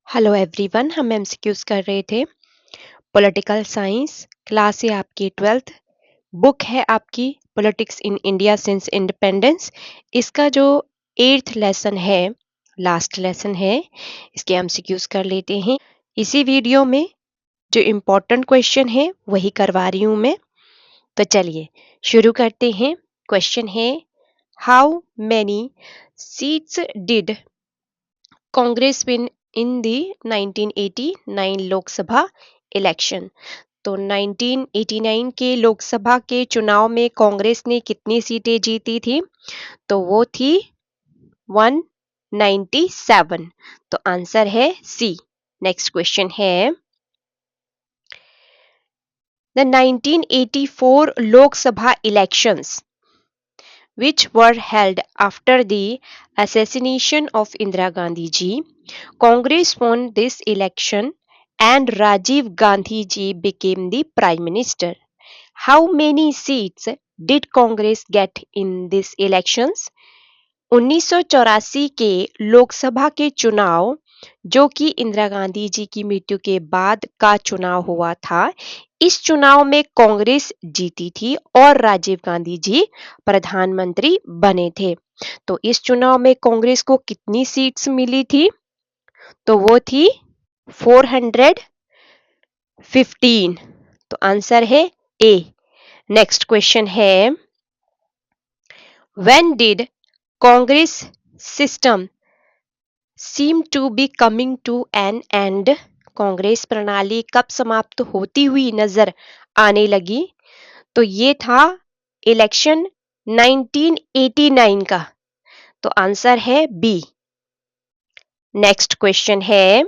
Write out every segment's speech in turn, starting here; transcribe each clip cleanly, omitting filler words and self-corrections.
Hello everyone, हम MCQs कर रहे थे। पॉलिटिकल साइंस क्लास है आपकी 12th। बुक है आपकी politics in India since independence. इसका जो 8th लेसन है, लास्ट लेसन है, इसके एमसीक्यूज कर लेते हैं। इसी वीडियो में जो इम्पोर्टेंट क्वेश्चन है वही करवा रही हूँ मैं। तो चलिए शुरू करते हैं। क्वेश्चन है, how many seats did Congress win in the 1989 Lok Sabha election. तो 1989 के लोकसभा के चुनाव में कांग्रेस ने कितनी सीटें जीती थी? तो वो थी 197। तो आंसर है सी। नेक्स्ट क्वेश्चन है, the 1984 Lok Sabha elections which were held after the assassination of Indira Gandhi ji. Congress won this election and Rajiv Gandhi ji became the Prime Minister. How many seats did Congress get in these elections? 1984 के लोकसभा के चुनाव, जो कि इंदिरा गांधी जी की मृत्यु के बाद का चुनाव हुआ था, इस चुनाव में कांग्रेस जीती थी और राजीव गांधी जी प्रधानमंत्री बने थे। तो इस चुनाव में कांग्रेस को कितनी सीट्स मिली थी? तो वो थी 415। तो आंसर है ए। नेक्स्ट क्वेश्चन है, when did Congress system seem to be coming to an end? Congress प्रणाली कब समाप्त होती हुई नजर आने लगी? तो ये था इलेक्शन 1989 का। तो आंसर है बी। नेक्स्ट क्वेश्चन है,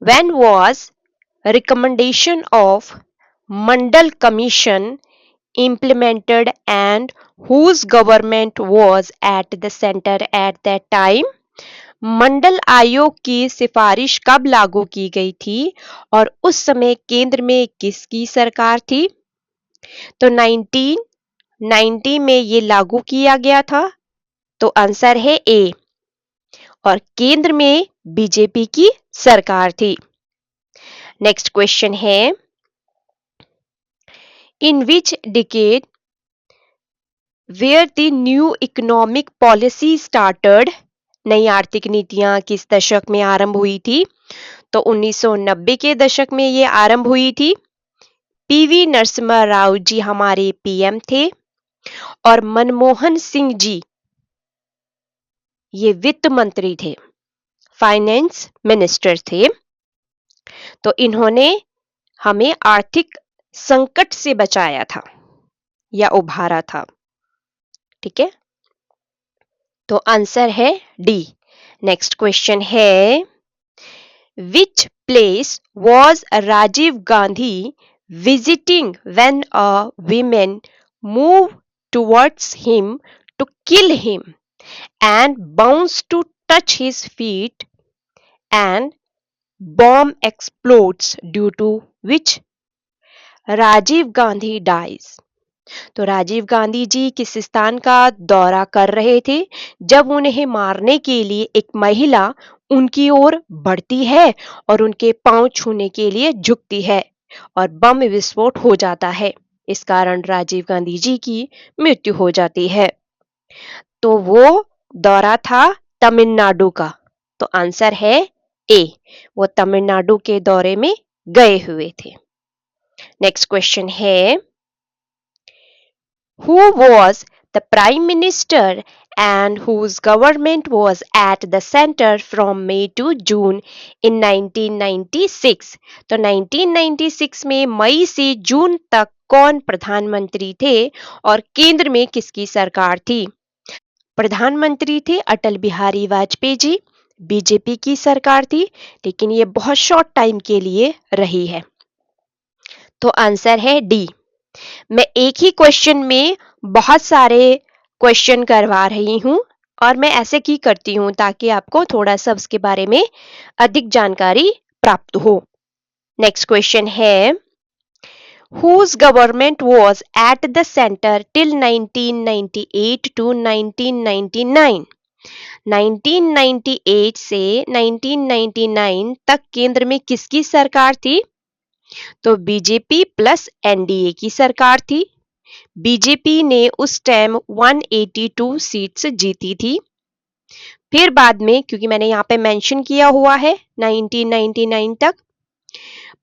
when was recommendation of Mandal commission implemented and whose government was at the center at that time? मंडल आयोग की सिफारिश कब लागू की गई थी और उस समय केंद्र में किसकी सरकार थी? तो 1990 में ये लागू किया गया था। तो आंसर है ए, और केंद्र में बीजेपी की सरकार थी। नेक्स्ट क्वेश्चन है, in which decade were the new economic policy started? नई आर्थिक नीतियां किस दशक में आरंभ हुई थी? तो 1990 के दशक में ये आरंभ हुई थी। पीवी नरसिम्हा राव जी हमारे पीएम थे और मनमोहन सिंह जी ये वित्त मंत्री थे, फाइनेंस मिनिस्टर थे। तो इन्होंने हमें आर्थिक संकट से बचाया था या उभारा था। ठीक है, तो आंसर है डी। नेक्स्ट क्वेश्चन है, which place was Rajiv Gandhi visiting when a woman moved towards him to kill him and bounced to touch his feet and bomb explodes due to which Rajiv Gandhi dies? तो राजीव गांधी जी किस स्थान का दौरा कर रहे थे जब उन्हें मारने के लिए एक महिला उनकी ओर बढ़ती है और उनके पांव छूने के लिए झुकती है और बम विस्फोट हो जाता है। इस कारण राजीव गांधी जी की मृत्यु हो जाती है। तो वो दौरा था तमिलनाडु का। तो आंसर है ए, वो तमिलनाडु के दौरे में गए हुए थे। नेक्स्ट क्वेश्चन है, who was the prime minister and whose government was at the center from May to June in 1996? तो 1996 में मई से जून तक कौन प्रधानमंत्री थे और केंद्र में किसकी सरकार थी? प्रधानमंत्री थे अटल बिहारी वाजपेयी जी, बीजेपी की सरकार थी, लेकिन ये बहुत शॉर्ट टाइम के लिए रही है। तो आंसर है डी। मैं एक ही क्वेश्चन में बहुत सारे क्वेश्चन करवा रही हूं और मैं ऐसे की करती हूं ताकि आपको थोड़ा सा उसके बारे में अधिक जानकारी प्राप्त हो। नेक्स्ट क्वेश्चन है, whose government was at the center till 1998 to 1999? 1998 से 1999 तक केंद्र में किसकी सरकार थी? तो बीजेपी प्लस एनडीए की सरकार थी। बीजेपी ने उस टाइम 182 सीट्स जीती थी। फिर बाद में, क्योंकि मैंने यहाँ पे मेंशन किया हुआ है 1999 तक,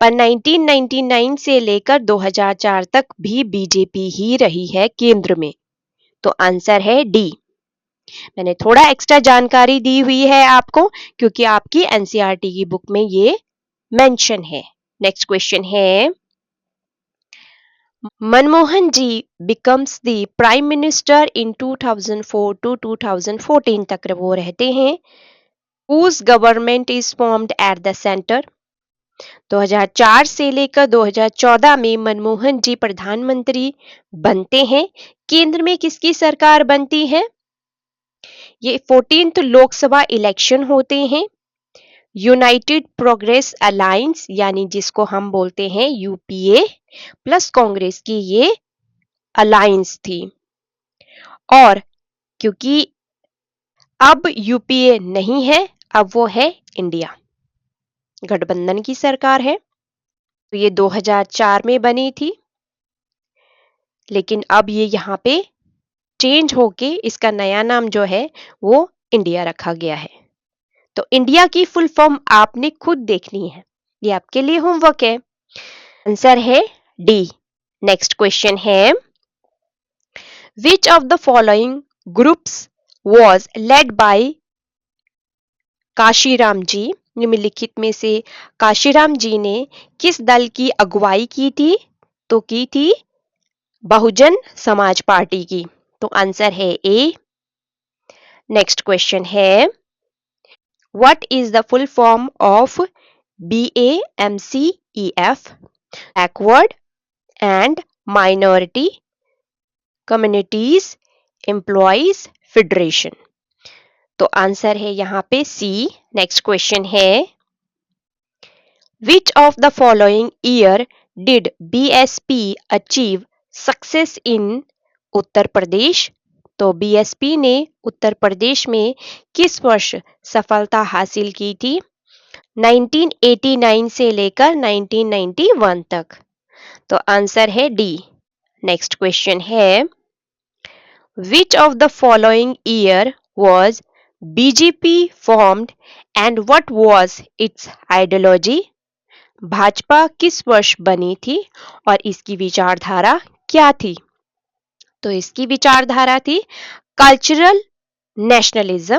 पर 1999 से लेकर 2004 तक भी बीजेपी ही रही है केंद्र में। तो आंसर है डी। मैंने थोड़ा एक्स्ट्रा जानकारी दी हुई है आपको, क्योंकि आपकी एनसीईआरटी की बुक में ये मेंशन है। नेक्स्ट क्वेश्चन है, मनमोहन जी becomes the prime minister in 2004 to 2014 तक वो रहते हैं। whose government is formed at the center? 2004 से लेकर 2014 में मनमोहन जी प्रधानमंत्री बनते हैं। केंद्र में किसकी सरकार बनती है? ये 14th लोकसभा इलेक्शन होते हैं। यूनाइटेड प्रोग्रेस अलायंस यानी जिसको हम बोलते हैं यूपीए प्लस कांग्रेस की ये अलायंस थी। और क्योंकि अब यूपीए नहीं है, अब वो है इंडिया गठबंधन की सरकार है। तो ये 2004 में बनी थी, लेकिन अब ये यहाँ पे चेंज होके इसका नया नाम जो है वो इंडिया रखा गया है। तो इंडिया की फुल फॉर्म आपने खुद देखनी है, ये आपके लिए होमवर्क है। आंसर है डी। नेक्स्ट क्वेश्चन है, which of the following groups was led by Kashiram ji? निम्नलिखित में से काशीराम जी ने किस दल की अगुवाई की थी? तो की थी बहुजन समाज पार्टी की। तो आंसर है ए। नेक्स्ट क्वेश्चन है, what is the full form of BAMCEF? Backward and minority communities employees federation. तो आंसर है यहाँ पे सी। नेक्स्ट क्वेश्चन है, which of the following year did BSP achieve success in Uttar Pradesh? तो BSP ने उत्तर प्रदेश में किस वर्ष सफलता हासिल की थी? 1989 से लेकर 1991 तक। तो आंसर है डी। नेक्स्ट क्वेश्चन है, which of the following year was BJP formed and what was its ideology? Bhajpa किस वर्ष बनी थी और इसकी विचारधारा क्या थी? तो इसकी विचारधारा थी cultural nationalism,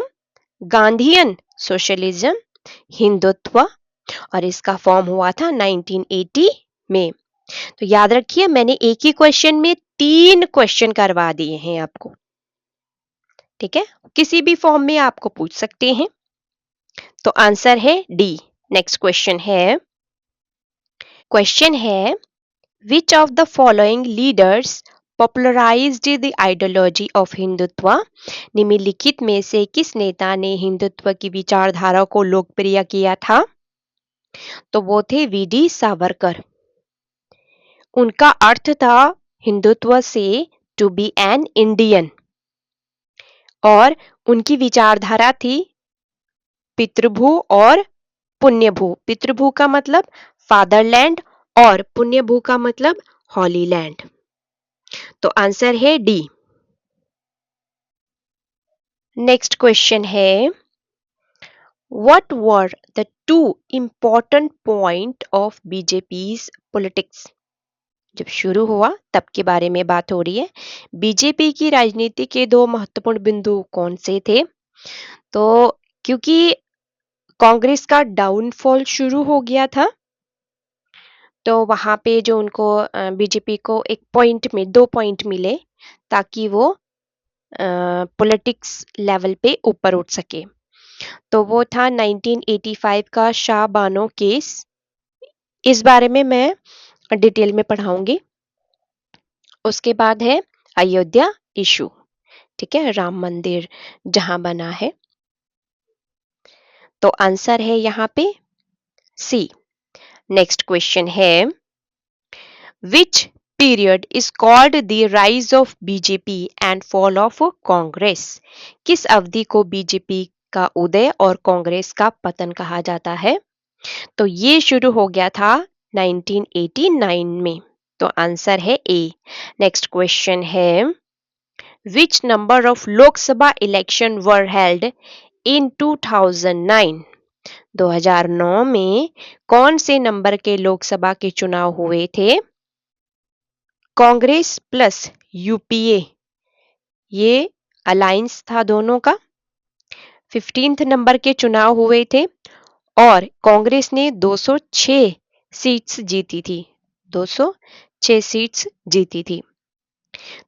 Gandhian socialism, Hindutva, और इसका फॉर्म हुआ था 1980 में। तो याद रखिए, मैंने एक ही क्वेश्चन में 3 क्वेश्चन करवा दिए हैं आपको। ठीक है, किसी भी फॉर्म में आपको पूछ सकते हैं। तो आंसर है डी। नेक्स्ट क्वेश्चन है, which of the following leaders popularised the ideology of Hindutva? निम्नलिखित में से किस नेता ने हिंदुत्व की विचारधारा को लोकप्रिय किया था? तो वो थे वीडी सावरकर। उनका अर्थ था हिंदुत्व से टू बी एन इंडियन, और उनकी विचारधारा थी पितृभू और पुण्यभू। पितृभू का मतलब फादरलैंड और पुण्यभू का मतलब हॉली लैंड। तो आंसर है डी। नेक्स्ट क्वेश्चन है, what were the 2 important point of BJP's politics? जब शुरू हुआ तब के बारे में बात हो रही है। बीजेपी की राजनीति के 2 महत्वपूर्ण बिंदु कौन से थे? तो क्योंकि कांग्रेस का डाउनफॉल शुरू हो गया था, तो वहां पे जो उनको बीजेपी को एक पॉइंट में 2 पॉइंट मिले ताकि वो पॉलिटिक्स लेवल पे ऊपर उठ सके। तो वो था 1985 का शाह बानो केस। इस बारे में मैं डिटेल में पढ़ाऊंगी। उसके बाद है अयोध्या इशू। ठीक है, राम मंदिर जहां बना है। तो आंसर है यहाँ पे सी। नेक्स्ट क्वेश्चन है, विच period is called the rise of BJP and fall of Congress. किस अवधि को बीजेपी का उदय और कांग्रेस का पतन कहा जाता है? तो ये शुरू हो गया था 1989 में। तो आंसर है ए। नेक्स्ट क्वेश्चन है, which number of Lok Sabha election were held in 2009? 2009 में कौन से नंबर के लोकसभा के चुनाव हुए थे? कांग्रेस प्लस यूपीए, ये अलायंस था दोनों का। 15th नंबर के चुनाव हुए थे और कांग्रेस ने 206 सीट्स जीती थी। 206 सीट्स जीती थी।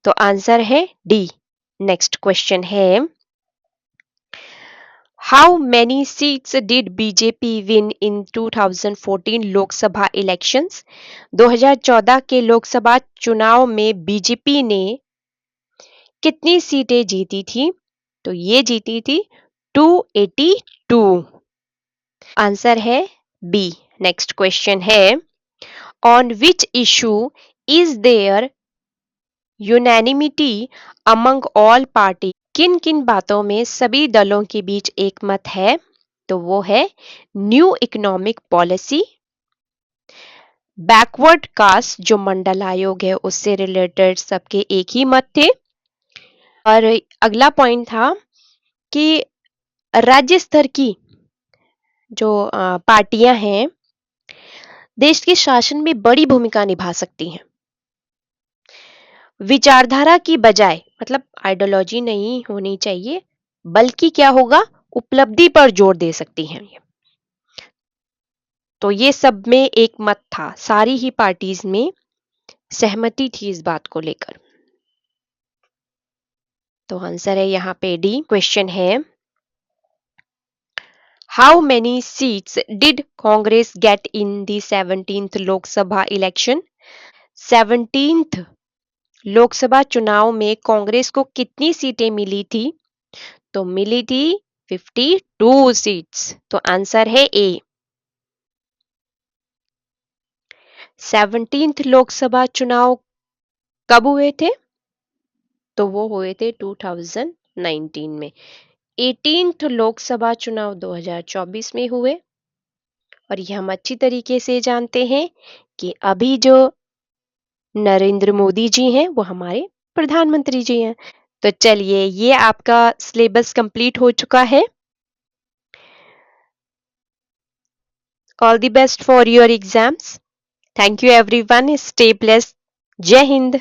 तो आंसर है डी। नेक्स्ट क्वेश्चन है, how many seats did BJP win in 2014 Lok Sabha elections? 2014 के लोकसभा चुनाव में बीजेपी ने कितनी सीटें जीती थी? तो ये जीती थी 282। आंसर है बी। नेक्स्ट क्वेश्चन है, on which issue is there unanimity among all party? किन किन बातों में सभी दलों के बीच एक मत है? तो वो है new economic policy, backward caste जो मंडल आयोग है उससे रिलेटेड सबके एक ही मत थे। और अगला पॉइंट था कि राज्य स्तर की जो पार्टियां हैं देश के शासन में बड़ी भूमिका निभा सकती हैं। विचारधारा की बजाय, मतलब आइडियोलॉजी नहीं होनी चाहिए, बल्कि क्या होगा, उपलब्धि पर जोर दे सकती हैं ये। तो ये सब में एक मत था, सारी ही पार्टीज में सहमति थी इस बात को लेकर। तो आंसर है यहाँ पे डी। क्वेश्चन है, how many seats did Congress get in the 17th Lok Sabha election? 17th Lok Sabha चुनाव में कांग्रेस को कितनी सीटें मिली थी? तो मिली थी 52 सीट्स। तो आंसर है ए। 17th लोकसभा चुनाव कब हुए थे? तो वो हुए थे 2019 में। 18th लोकसभा चुनाव 2024 में हुए। और ये हम अच्छी तरीके से जानते हैं कि अभी जो नरेंद्र मोदी जी हैं वो हमारे प्रधानमंत्री जी हैं। तो चलिए, ये आपका सिलेबस कंप्लीट हो चुका है। All the best for your exams. Thank you everyone. Stay blessed. जय हिंद।